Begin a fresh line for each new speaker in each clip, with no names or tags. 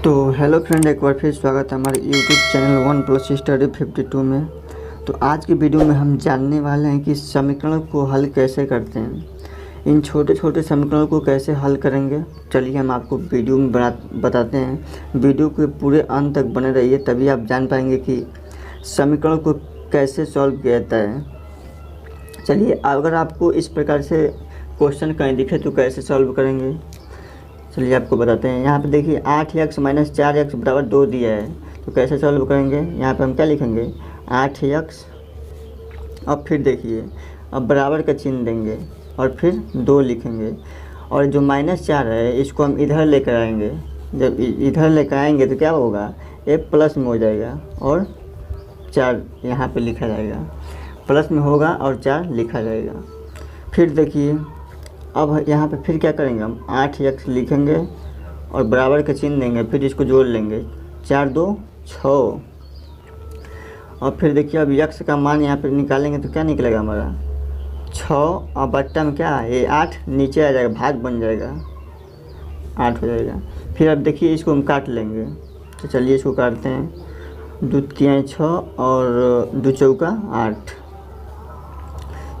तो hello friend, एक बार फिर स्वागत है हमारे YouTube channel one plus study 52 में। तो आज की वीडियो में हम जानने वाले हैं कि समीकरण को हल कैसे करते हैं। इन छोटे छोटे समीकरणों को कैसे हल करेंगे, चलिए हम आपको वीडियो में बताते हैं। वीडियो के पूरे अंत तक बने रहिए, तभी आप जान पाएंगे कि समीकरण को कैसे सॉल्व किया जाता है। चलिए, अगर आपको इस प्रकार से क्वेश्चन कहीं दिखे तो कैसे सॉल्व करेंगे, चलिए आपको बताते हैं। यहाँ पे देखिए 8x - 4x बराबर 2 दिया है, तो कैसे सॉल्व करेंगे। यहाँ पे हम क्या लिखेंगे, 8x, अब फिर देखिए अब बराबर का चिन्ह देंगे और फिर 2 लिखेंगे, और जो -4 है इसको हम इधर लेकर आएंगे। जब इधर लेकर आएंगे तो क्या होगा, ये प्लस में हो जाएगा और 4 यहाँ पे लिखा जाएगा, प्लस में होगा और 4 लिखा जाएगा। फिर देखिए अब यहाँ पे फिर क्या करेंगे, हम 8x लिखेंगे और बराबर का चिन्ह देंगे, फिर इसको जोड़ लेंगे, 4 2 6। और फिर देखिए अब x का मान यहाँ पे निकालेंगे तो क्या निकलेगा हमारा 6, और बट्टा में क्या है, ये 8 नीचे आ जाएगा, भाग बन जाएगा, 8 हो जाएगा। फिर अब देखिए इसको हम काट लेंगे, तो चलिए इसको काटते हैं। 2 3 6 और 2 चौका 8।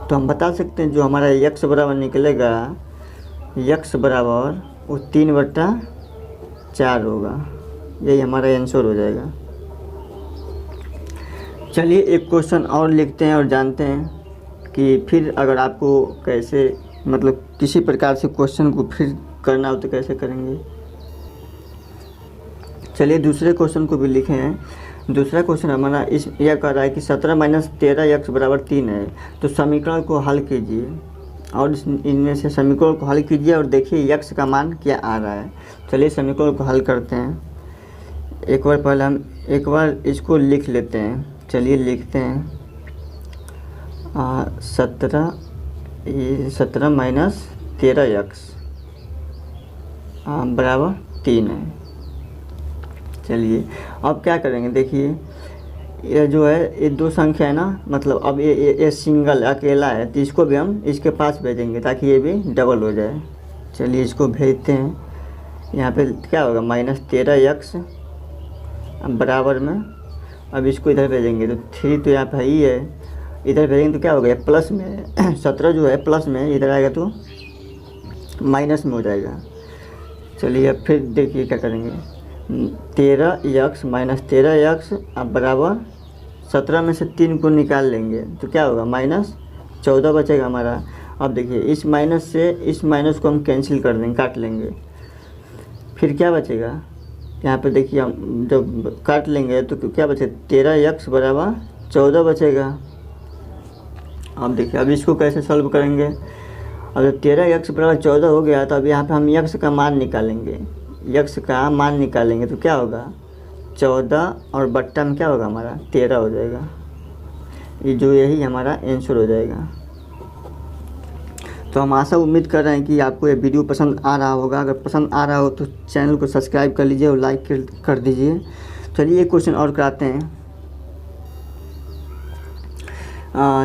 तो हम बता सकते हैं जो हमारा x बराबर निकलेगा, x बराबर वो 3/4 होगा। यही हमारा आंसर हो जाएगा। चलिए एक क्वेश्चन और लिखते हैं और जानते हैं कि फिर अगर आपको कैसे, मतलब किसी प्रकार से क्वेश्चन को फिर करना हो तो कैसे करेंगे। चलिए दूसरे क्वेश्चन को भी लिखे हैं। दूसरा क्वेश्चन हमारा यह कह रहा है कि 17 - 13x बराबर 3 है, तो समीकरण को हल कीजिए और इनमें से समीकरण को हल कीजिए और देखिए x का मान क्या आ रहा है। चलिए समीकरण को हल करते हैं। एक बार पहले हम एक बार इसको लिख लेते हैं। चलिए लिखते हैं 17 - 13x बराबर 3 है। चलिए अब क्या करेंगे, देखिए ये जो है ये 2 संख्या है ना, मतलब अब ये सिंगल अकेला है, तो इसको भी हम इसके पास भेजेंगे ताकि ये भी डबल हो जाए। चलिए इसको भेजते हैं। यहाँ पे क्या होगा, -13x बराबर में, अब इसको इधर भेजेंगे तो 3 तो यहाँ पे ही है, इधर भेजेंगे तो क्या होगा, प्लस में 17 जो है प्लस में, इधर आएगा तो माइनस में हो जाएगा। चलिए अब फिर देखिए क्या करेंगे, 13x - 13x अब बराबर 17 में से 3 को निकाल लेंगे तो क्या होगा, -14 बचेगा हमारा। अब देखिए इस माइनस से इस माइनस को हम कैंसिल कर देंगे, काट लेंगे, फिर क्या बचेगा, यहाँ पे देखिए हम जब काट लेंगे तो क्या बचे, 13x बराबर 14 बचेगा। अब देखिए अब इसको कैसे सॉल्व करेंगे। अब जब 13x बराबर 14 हो गया तो अब यहाँ पे हम x का मान निकालेंगे, x का मान निकालेंगे तो क्या होगा, 14 और बट्टा में क्या होगा हमारा 13 हो जाएगा। ये जो यही हमारा आंसर हो जाएगा। तो हम आशा उम्मीद कर रहे हैं कि आपको ये वीडियो पसंद आ रहा होगा। अगर पसंद आ रहा हो तो चैनल को सब्सक्राइब कर लीजिए और लाइक कर दीजिए। चलिए एक क्वेश्चन और कराते हैं।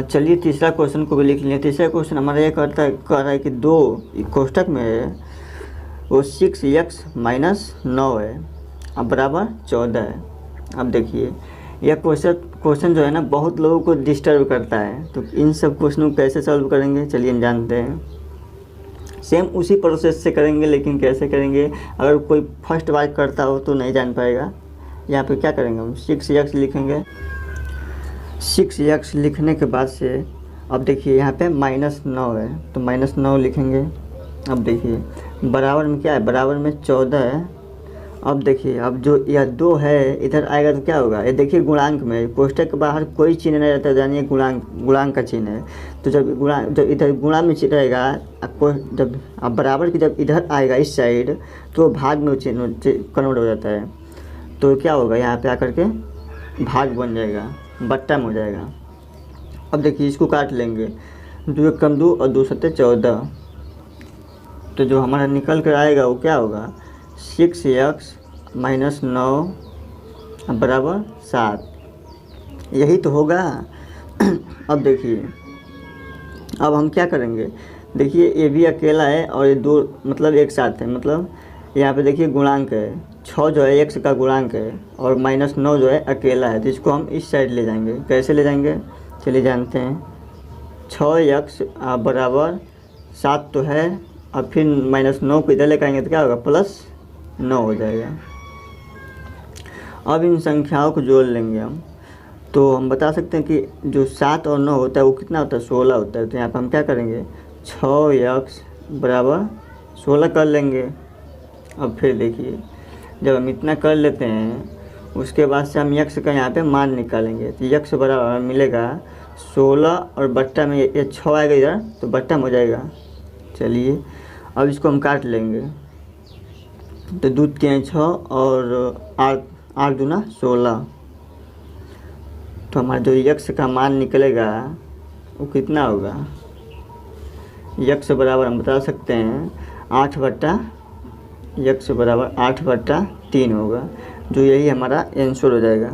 चलिए तीसरा क्वेश्चन को भी लिख लें। तीसरा क्वेश्चन हमारा ये कह रहा है कि 2 कोष्टक में है वो 6x - 9 है अब बराबर 14 है। अब देखिए यह क्वेश्चन जो है ना बहुत लोगों को डिस्टर्ब करता है, तो इन सब क्वेश्चनों को कैसे सॉल्व करेंगे चलिए हम जानते हैं। सेम उसी प्रोसेस से करेंगे, लेकिन कैसे करेंगे, अगर कोई फर्स्ट बार करता हो तो नहीं जान पाएगा। यहाँ पे क्या करेंगे, हम 6x लिखेंगे। 6x लिखने के बाद से अब देखिए यहाँ पे -9 है तो -9 लिखेंगे। अब देखिए बराबर में क्या है, बराबर में 14 है। अब देखिए अब जो यह 2 है इधर आएगा तो क्या होगा, ये देखिए गुणांक में, कोष्टक के बाहर कोई चिन्ह नहीं रहता, जानिए गुणांक का चिन्ह है। तो जब इधर गुणा में चिन्ह रहेगा, जब अब बराबर की जब इधर आएगा इस साइड तो भाग में चिन्ह कन्वर्ट हो जाता है, तो क्या होगा यहाँ पे आकर के भाग बन जाएगा, बट्टा में हो जाएगा। अब देखिए इसको काट लेंगे, 2 × 2 और 2 × 7 14, तो जो हमारा निकल कर आएगा वो क्या होगा, 6x - 9 बराबर 7, यही तो होगा। अब देखिए अब हम क्या करेंगे, देखिए ये भी अकेला है और ये 2 मतलब एक साथ है, मतलब यहाँ पे देखिए गुणांक है, 6 जो है x का गुणांक है और -9 जो है अकेला है, तो इसको हम इस साइड ले जाएंगे। कैसे ले जाएंगे चलिए जानते हैं। 6x बराबर 7 तो है, और फिर -9 को इधर लेकर आएंगे तो क्या होगा, +9 हो जाएगा। अब इन संख्याओं को जोड़ लेंगे हम, तो हम बता सकते हैं कि जो 7 और 9 होता है वो कितना होता है, 16 होता है। तो यहाँ पर हम क्या करेंगे, 6x बराबर 16 कर लेंगे। अब फिर देखिए जब हम इतना कर लेते हैं उसके बाद से हम x का यहाँ पे मान निकालेंगे, तो x बराबर मिलेगा 16 और बट्टा में ये 6 आएगा इधर, तो बट्टा में हो जाएगा। चलिए अब इसको हम काट लेंगे, तो 2 3 6 और 8 दूना 16, तो हमारा जो x का मान निकलेगा वो कितना होगा, x बराबर हम बता सकते हैं 8/x बराबर 8/3 होगा, जो यही हमारा आंसर हो जाएगा।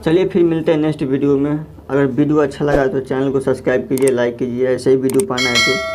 चलिए फिर मिलते हैं नेक्स्ट वीडियो में। अगर वीडियो अच्छा लगा तो चैनल को सब्सक्राइब कीजिए, लाइक कीजिए, ऐसे ही वीडियो पाना है तो।